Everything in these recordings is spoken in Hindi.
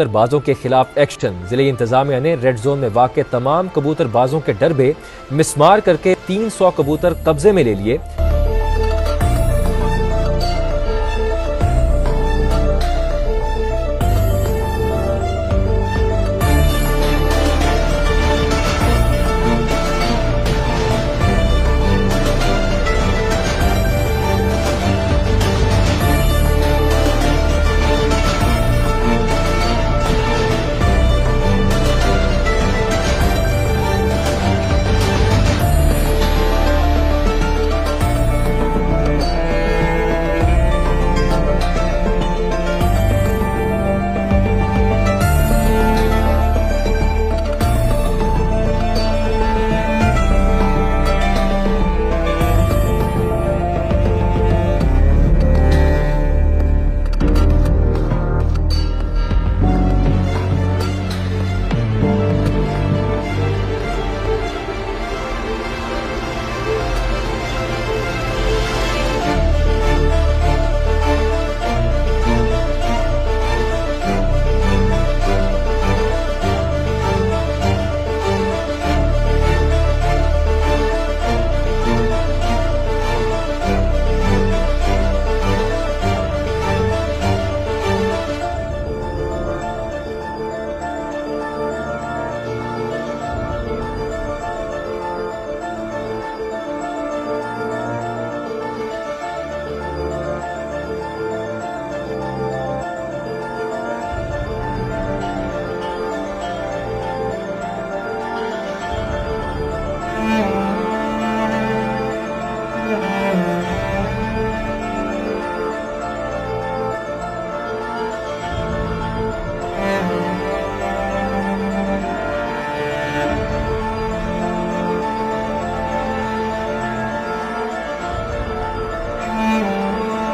कबूतरबाजों के खिलाफ एक्शन। जिले इंतजामिया ने रेड जोन में वाक़ तमाम कबूतरबाजों के डरबे मिसमार करके 300 कबूतर कब्जे में ले लिए।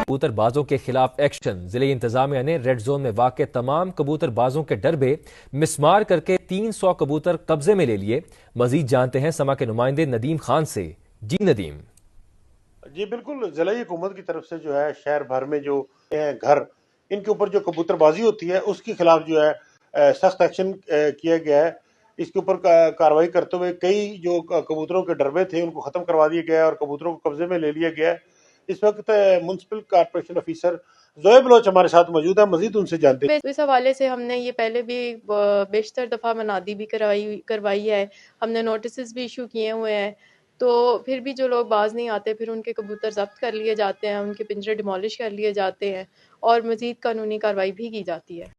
कबूतरबाजों के खिलाफ एक्शन। जिले इंतजामिया ने रेड जोन में वाक़ तमाम कबूतरबाजों के डरबे मिसमार करके 300 कबूतर कब्जे में ले लिए। मजीद जानते हैं समा के नुमाइंदे नदीम खान से। जी नदीम। जी बिल्कुल, ज़िला हुकूमत की तरफ से जो है शहर भर में जो घर इनके ऊपर जो कबूतरबाजी होती है उसके खिलाफ जो है सख्त एक्शन किया गया है। इसके ऊपर कार्रवाई करते हुए कई जो कबूतरों के डरबे थे उनको ख़त्म करवा दिया गया है और कबूतरों को कब्जे में ले लिया गया है। इस वक्त म्युनिसिपल कॉर्पोरेशन ऑफिसर जोए बलोच हमारे साथ मौजूद है, मजीद उनसे जानते हैं। इस हवाले से हमने ये पहले भी बेशतर दफ़ा मनादी भी करवाई है, हमने नोटिस भी इशू किए हुए हैं। तो फिर भी जो लोग बाज नहीं आते फिर उनके कबूतर जब्त कर लिए जाते हैं, उनके पिंजरे डिमोलिश कर लिए जाते हैं और मजीद कानूनी कार्रवाई भी की जाती है।